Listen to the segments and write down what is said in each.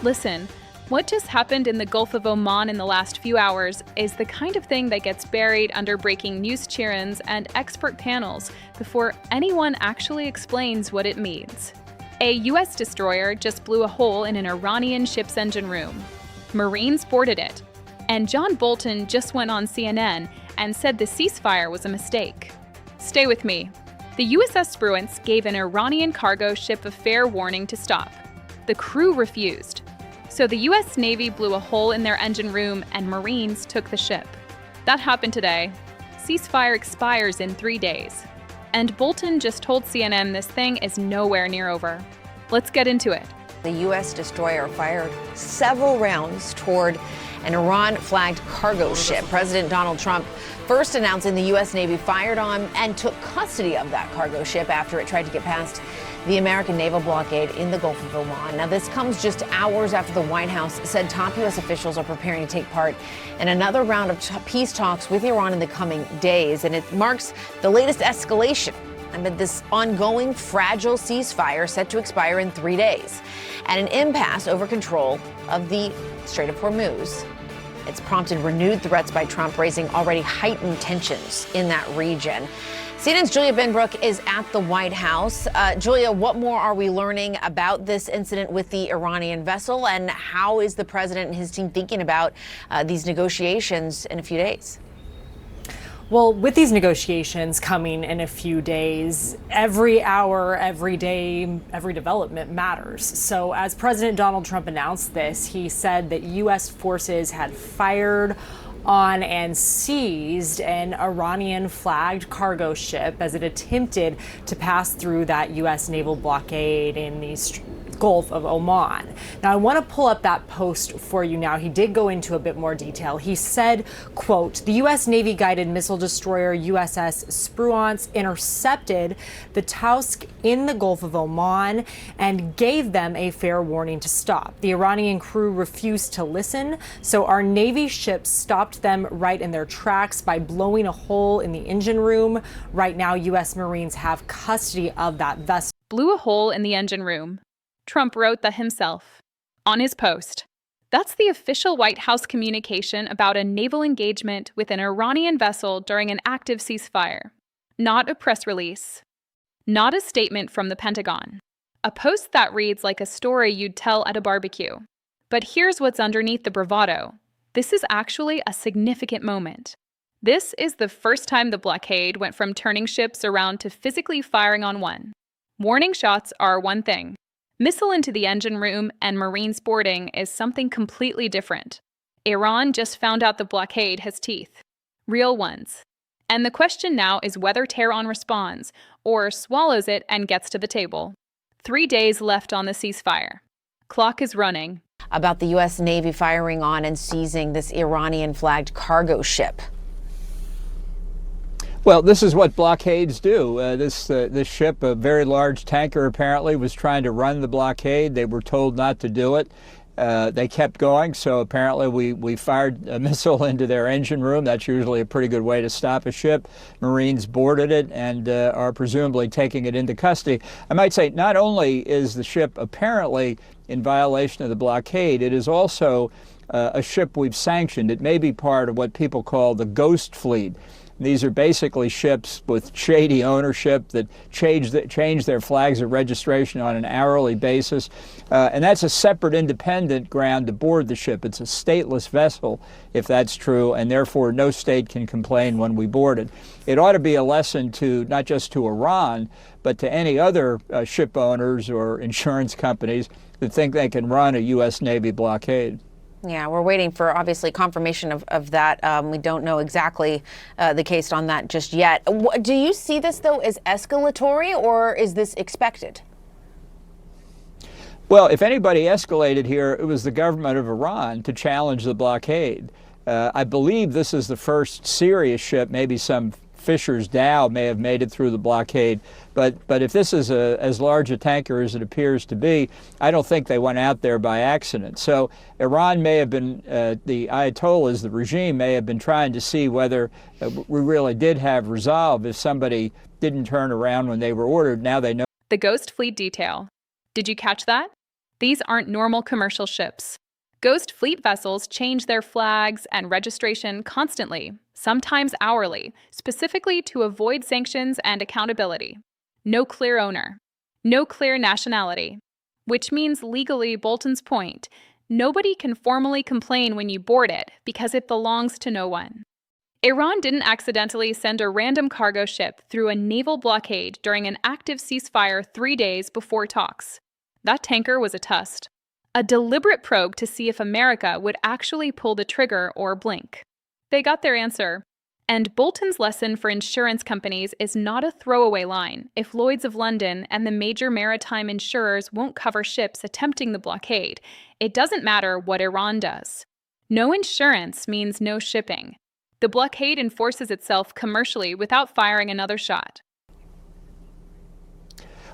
Listen, what just happened in the Gulf of Oman in the last few hours is the kind of thing that gets buried under breaking news cheer-ins and expert panels before anyone actually explains what it means. A U.S. destroyer just blew a hole in an Iranian ship's engine room. Marines boarded it. And John Bolton just went on CNN and said the ceasefire was a mistake. Stay with me. The USS Spruance gave an Iranian cargo ship a fair warning to stop. The crew refused. So the U.S. Navy blew a hole in their engine room and Marines took the ship. That happened today. Ceasefire expires in 3 days. And Bolton just told CNN this thing is nowhere near over. Let's get into it. The U.S. destroyer fired several rounds toward an Iran-flagged cargo ship. President Donald Trump first announcing the U.S. Navy fired on and took custody of that cargo ship after it tried to get past the American naval blockade in the Gulf of Oman. Now, this comes just hours after the White House said top U.S. officials are preparing to take part in another round of peace talks with Iran in the coming days. And it marks the latest escalation amid this ongoing fragile ceasefire set to expire in 3 days and an impasse over control of the Strait of Hormuz. It's prompted renewed threats by Trump, raising already heightened tensions in that region. CNN's Julia Benbrook is at the White House. Julia, what more are we learning about this incident with the Iranian vessel, and how is the president and his team thinking about these negotiations in a few days? Well, with these negotiations coming in a few days, every hour, every day, every development matters. So as President Donald Trump announced this, he said that U.S. forces had fired on and seized an Iranian-flagged cargo ship as it attempted to pass through that U.S. naval blockade in the Gulf of Oman. Now, I want to pull up that post for you now. He did go into a bit more detail. He said, quote, the U.S. Navy-guided missile destroyer USS Spruance intercepted the Tausk in the Gulf of Oman and gave them a fair warning to stop. The Iranian crew refused to listen, so our Navy ships stopped them right in their tracks by blowing a hole in the engine room. Right now, U.S. Marines have custody of that vessel. Blew a hole in the engine room. Trump wrote that himself on his post. That's the official White House communication about a naval engagement with an Iranian vessel during an active ceasefire. Not a press release. Not a statement from the Pentagon. A post that reads like a story you'd tell at a barbecue. But here's what's underneath the bravado. This is actually a significant moment. This is the first time the blockade went from turning ships around to physically firing on one. Warning shots are one thing. Missile into the engine room and Marines boarding is something completely different. Iran just found out the blockade has teeth. Real ones. And the question now is whether Tehran responds or swallows it and gets to the table. 3 days left on the ceasefire. Clock is running. About the U.S. Navy firing on and seizing this Iranian-flagged cargo ship. Well, this is what blockades do. This ship, a very large tanker apparently, was trying to run the blockade. They were told not to do it. They kept going, so apparently we fired a missile into their engine room. That's usually a pretty good way to stop a ship. Marines boarded it and are presumably taking it into custody. I might say not only is the ship apparently in violation of the blockade, it is also a ship we've sanctioned. It may be part of what people call the ghost fleet. These are basically ships with shady ownership that change their flags of registration on an hourly basis. And that's a separate independent ground to board the ship. It's a stateless vessel, if that's true, and therefore no state can complain when we board it. It ought to be a lesson to not just to Iran, but to any other ship owners or insurance companies that think they can run a U.S. Navy blockade. Yeah, we're waiting for, obviously, confirmation of that. We don't know exactly the case on that just yet. Do you see this, though, as escalatory, or is this expected? Well, if anybody escalated here, it was the government of Iran to challenge the blockade. I believe this is the first serious ship, maybe some Fisher's Dow may have made it through the blockade. But if this is as large a tanker as it appears to be, I don't think they went out there by accident. So Iran may have been, the Ayatollahs, the regime, may have been trying to see whether we really did have resolve if somebody didn't turn around when they were ordered. Now they know. The Ghost Fleet detail. Did you catch that? These aren't normal commercial ships. Ghost fleet vessels change their flags and registration constantly, sometimes hourly, specifically to avoid sanctions and accountability. No clear owner. No clear nationality. Which means legally, Bolton's point, nobody can formally complain when you board it because it belongs to no one. Iran didn't accidentally send a random cargo ship through a naval blockade during an active ceasefire 3 days before talks. That tanker was a test. A deliberate probe to see if America would actually pull the trigger or blink. They got their answer. And Bolton's lesson for insurance companies is not a throwaway line if Lloyd's of London and the major maritime insurers won't cover ships attempting the blockade. It doesn't matter what Iran does. No insurance means no shipping. The blockade enforces itself commercially without firing another shot.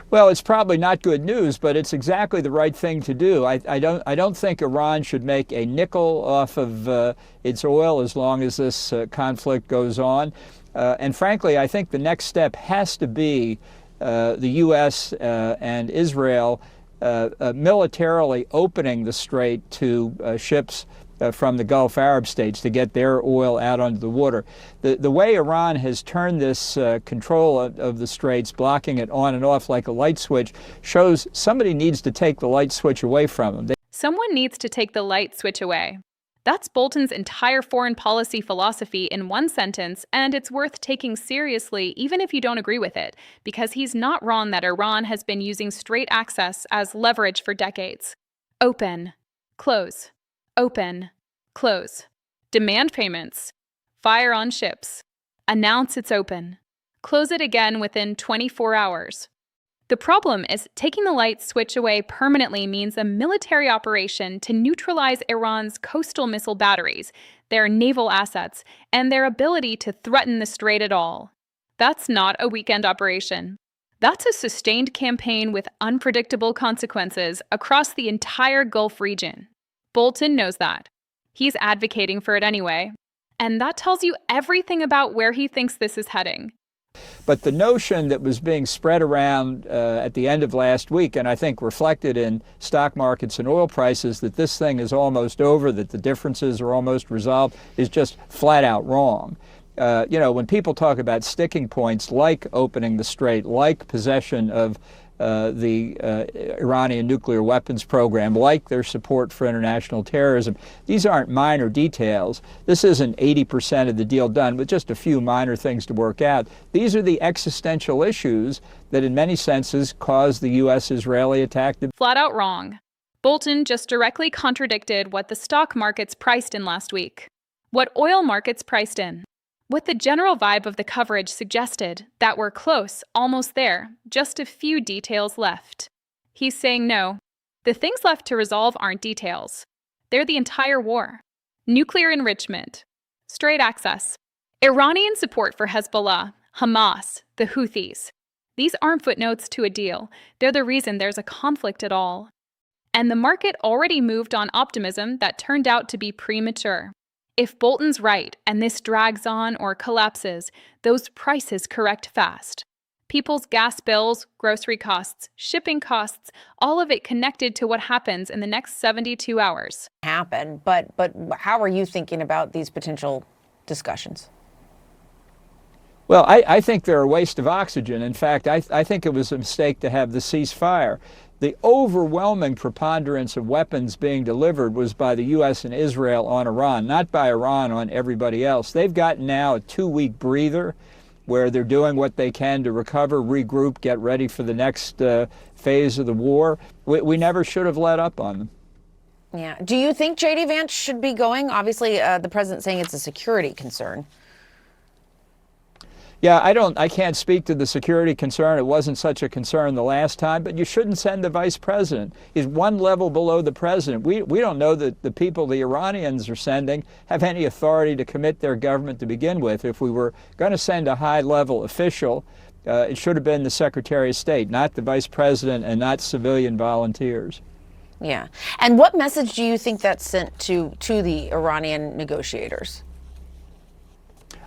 Well, it's probably not good news, but it's exactly the right thing to do. I don't think Iran should make a nickel off of its oil as long as this conflict goes on. And frankly, I think the next step has to be the U.S. And Israel militarily opening the strait to ships from the Gulf Arab states to get their oil out onto the water. The way Iran has turned this control of the straits, blocking it on and off like a light switch, shows somebody needs to take the light switch away from them. Someone needs to take the light switch away. That's Bolton's entire foreign policy philosophy in one sentence, and it's worth taking seriously even if you don't agree with it, because he's not wrong that Iran has been using strait access as leverage for decades. Open, close. Open, close, demand payments, fire on ships, announce it's open, close it again within 24 hours. The problem is taking the light switch away permanently means a military operation to neutralize Iran's coastal missile batteries, their naval assets, and their ability to threaten the strait at all. That's not a weekend operation. That's a sustained campaign with unpredictable consequences across the entire Gulf region. Bolton knows that. He's advocating for it anyway. And that tells you everything about where he thinks this is heading. But the notion that was being spread around at the end of last week, and I think reflected in stock markets and oil prices, that this thing is almost over, that the differences are almost resolved, is just flat out wrong. When people talk about sticking points like opening the strait, like possession of the Iranian nuclear weapons program, like their support for international terrorism. These aren't minor details. This isn't 80% of the deal done with just a few minor things to work out. These are the existential issues that in many senses caused the U.S.-Israeli attack. Flat out wrong. Bolton just directly contradicted what the stock markets priced in last week, what oil markets priced in. What the general vibe of the coverage suggested, that we're close, almost there, just a few details left. He's saying no. The things left to resolve aren't details. They're the entire war. Nuclear enrichment, strait access, Iranian support for Hezbollah, Hamas, the Houthis. These aren't footnotes to a deal. They're the reason there's a conflict at all. And the market already moved on optimism that turned out to be premature. If Bolton's right and this drags on or collapses, those prices correct fast. People's gas bills, grocery costs, shipping costs, all of it connected to what happens in the next 72 hours. But how are you thinking about these potential discussions? Well, I think they're a waste of oxygen. In fact, I think it was a mistake to have the ceasefire. The overwhelming preponderance of weapons being delivered was by the U.S. and Israel on Iran, not by Iran on everybody else. They've gotten now a 2-week breather where they're doing what they can to recover, regroup, get ready for the next phase of the war. We never should have let up on them. Yeah. Do you think J.D. Vance should be going? Obviously, the president's saying it's a security concern. Yeah, I can't speak to the security concern. It wasn't such a concern the last time, but you shouldn't send the vice president. He's one level below the president. We don't know that the people the Iranians are sending have any authority to commit their government to begin with. If we were going to send a high-level official, it should have been the Secretary of State, not the vice president and not civilian volunteers. Yeah. And what message do you think that sent to the Iranian negotiators?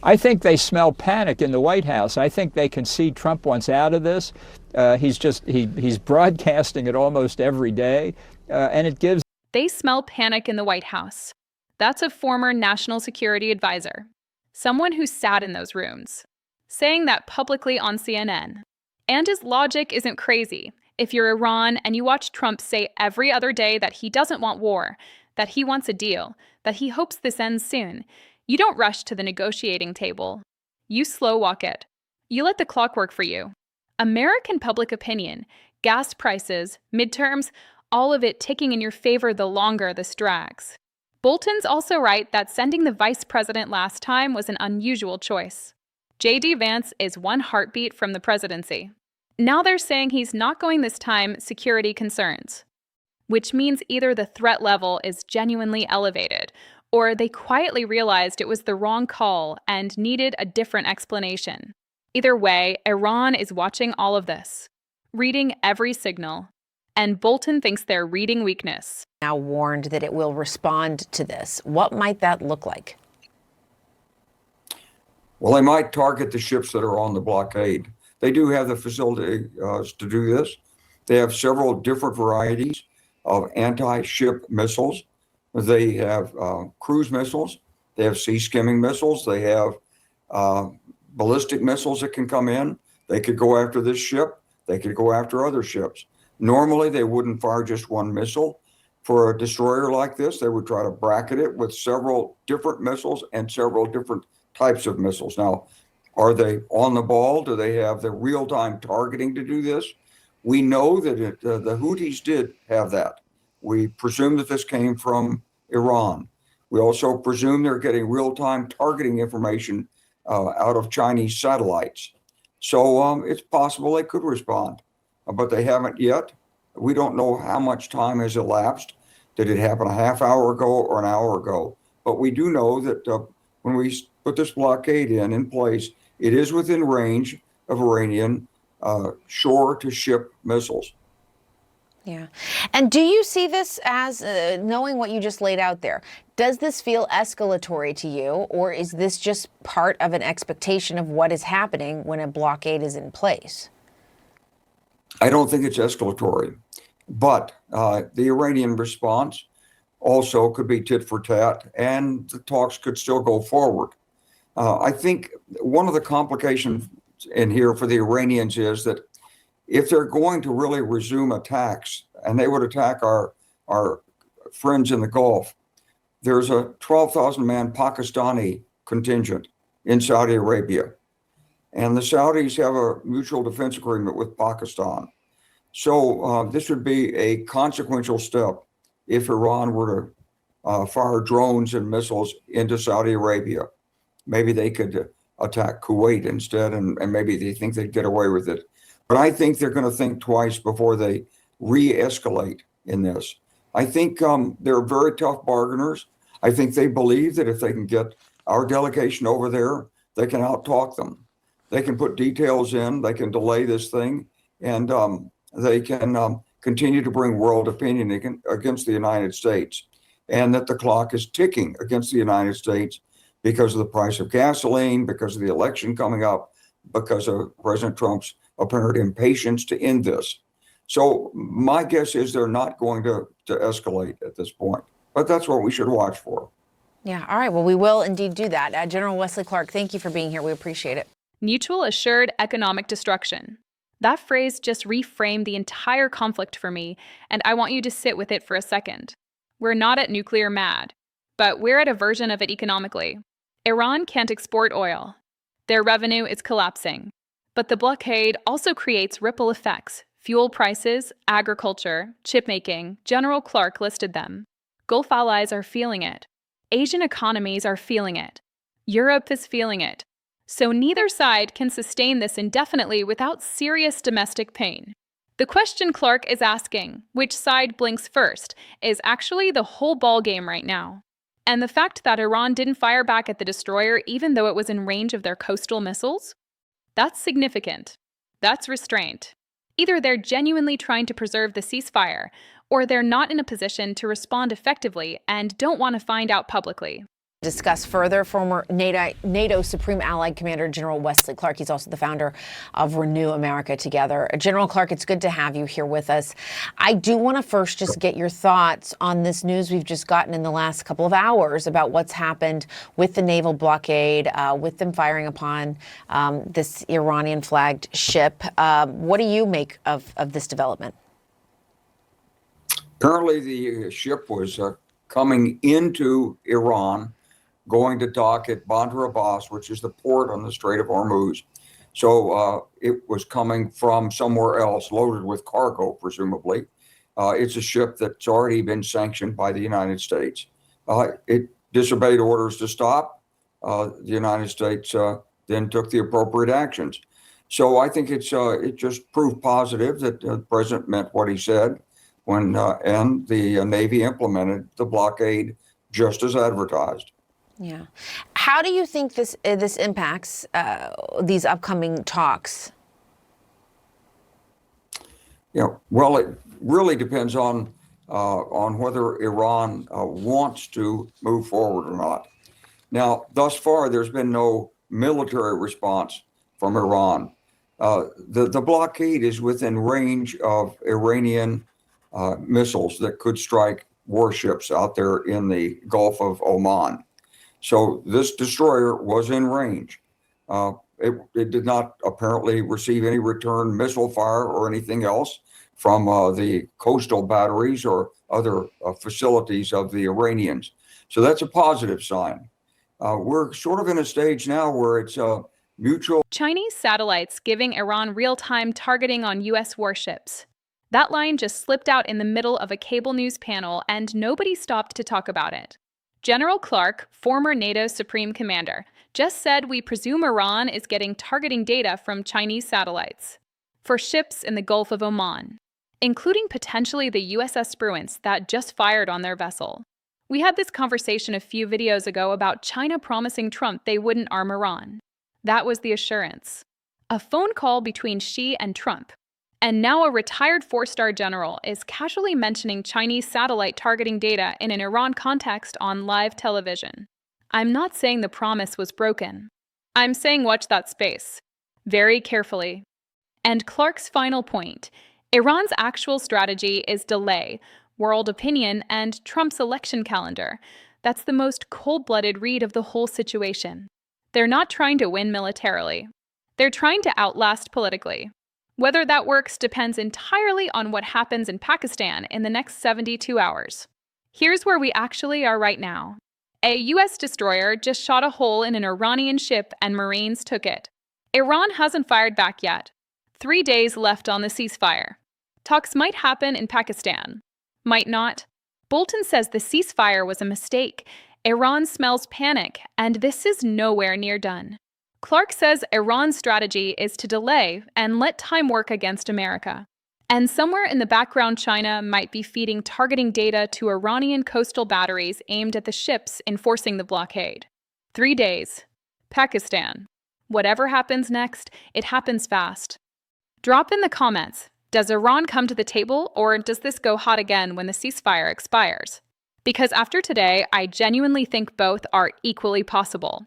I think they smell panic in the White House. I think they can see Trump wants out of this. He's broadcasting it almost every day. and it gives. They smell panic in the White House. That's a former national security advisor, someone who sat in those rooms, saying that publicly on CNN. And his logic isn't crazy. If you're Iran and you watch Trump say every other day that he doesn't want war, that he wants a deal, that he hopes this ends soon, you don't rush to the negotiating table. You slow walk it. You let the clock work for you. American public opinion, gas prices, midterms, all of it ticking in your favor the longer this drags. Bolton's also right that sending the vice president last time was an unusual choice. J.D. Vance is one heartbeat from the presidency. Now they're saying he's not going this time, security concerns, which means either the threat level is genuinely elevated, or they quietly realized it was the wrong call and needed a different explanation. Either way, Iran is watching all of this, reading every signal, and Bolton thinks they're reading weakness. Now warned that it will respond to this. What might that look like? Well, they might target the ships that are on the blockade. They do have the facility to do this. They have several different varieties of anti-ship missiles. They have cruise missiles. They have sea-skimming missiles. They have ballistic missiles that can come in. They could go after this ship. They could go after other ships. Normally, they wouldn't fire just one missile. For a destroyer like this, they would try to bracket it with several different missiles and several different types of missiles. Now, are they on the ball? Do they have the real-time targeting to do this? We know that the Houthis did have that. We presume that this came from Iran. We also presume they're getting real-time targeting information out of Chinese satellites. So it's possible they could respond, but they haven't yet. We don't know how much time has elapsed. Did it happen a half hour ago or an hour ago? But we do know that when we put this blockade in place, it is within range of Iranian shore-to-ship missiles. Yeah. And do you see this as, knowing what you just laid out there, does this feel escalatory to you, or is this just part of an expectation of what is happening when a blockade is in place? I don't think it's escalatory, but the Iranian response also could be tit for tat, and the talks could still go forward. I think one of the complications in here for the Iranians is that if they're going to really resume attacks, and they would attack our friends in the Gulf, there's a 12,000-man Pakistani contingent in Saudi Arabia. And the Saudis have a mutual defense agreement with Pakistan. So this would be a consequential step if Iran were to fire drones and missiles into Saudi Arabia. Maybe they could attack Kuwait instead, and maybe they think they'd get away with it. But I think they're going to think twice before they re-escalate in this. I think they're very tough bargainers. I think they believe that if they can get our delegation over there, they can out-talk them. They can put details in, they can delay this thing, and they can continue to bring world opinion against the United States. And that the clock is ticking against the United States because of the price of gasoline, because of the election coming up, because of President Trump's apparent impatience to end this. So my guess is they're not going to escalate at this point, but that's what we should watch for. Yeah, all right, well, we will indeed do that. General Wesley Clark, thank you for being here. We appreciate it. Mutual assured economic destruction. That phrase just reframed the entire conflict for me, and I want you to sit with it for a second. We're not at nuclear mad, but we're at a version of it economically. Iran can't export oil. Their revenue is collapsing. But the blockade also creates ripple effects. Fuel prices, agriculture, chipmaking, General Clark listed them. Gulf allies are feeling it. Asian economies are feeling it. Europe is feeling it. So neither side can sustain this indefinitely without serious domestic pain. The question Clark is asking, which side blinks first, is actually the whole ballgame right now. And the fact that Iran didn't fire back at the destroyer even though it was in range of their coastal missiles? That's significant. That's restraint. Either they're genuinely trying to preserve the ceasefire, or they're not in a position to respond effectively and don't want to find out publicly. Discuss further, former NATO Supreme Allied Commander General Wesley Clark. He's also the founder of Renew America Together. General Clark, it's good to have you here with us. I do want to first just get your thoughts on this news we've just gotten in the last couple of hours about what's happened with the naval blockade, with them firing upon this Iranian-flagged ship. What do you make of this development? Apparently, the ship was coming into Iran, going to dock at Bandar Abbas, which is the port on the Strait of Hormuz. So it was coming from somewhere else, loaded with cargo, presumably. It's a ship that's already been sanctioned by the United States. It disobeyed orders to stop. The United States then took the appropriate actions. So I think it just proved positive that the president meant what he said when and the Navy implemented the blockade just as advertised. Yeah. How do you think this impacts these upcoming talks? Yeah, well, it really depends on whether Iran wants to move forward or not. Now, thus far, there's been no military response from Iran. The blockade is within range of Iranian missiles that could strike warships out there in the Gulf of Oman. So this destroyer was in range. It did not apparently receive any return missile fire or anything else from the coastal batteries or other facilities of the Iranians. So that's a positive sign. We're sort of in a stage now where it's mutual. Chinese satellites giving Iran real-time targeting on U.S. warships. That line just slipped out in the middle of a cable news panel, and nobody stopped to talk about it. General Clark, former NATO Supreme Commander, just said we presume Iran is getting targeting data from Chinese satellites for ships in the Gulf of Oman, including potentially the USS Spruance that just fired on their vessel. We had this conversation a few videos ago about China promising Trump they wouldn't arm Iran. That was the assurance. A phone call between Xi and Trump. And now a retired four-star general is casually mentioning Chinese satellite targeting data in an Iran context on live television. I'm not saying the promise was broken. I'm saying watch that space. Very carefully. And Clark's final point, Iran's actual strategy is delay, world opinion, and Trump's election calendar. That's the most cold-blooded read of the whole situation. They're not trying to win militarily. They're trying to outlast politically. Whether that works depends entirely on what happens in Pakistan in the next 72 hours. Here's where we actually are right now. A U.S. destroyer just shot a hole in an Iranian ship and Marines took it. Iran hasn't fired back yet. 3 days left on the ceasefire. Talks might happen in Pakistan. Might not. Bolton says the ceasefire was a mistake. Iran smells panic, and this is nowhere near done. Clark says Iran's strategy is to delay and let time work against America. And somewhere in the background, China might be feeding targeting data to Iranian coastal batteries aimed at the ships enforcing the blockade. 3 days. Pakistan. Whatever happens next, it happens fast. Drop in the comments. Does Iran come to the table, or does this go hot again when the ceasefire expires? Because after today, I genuinely think both are equally possible.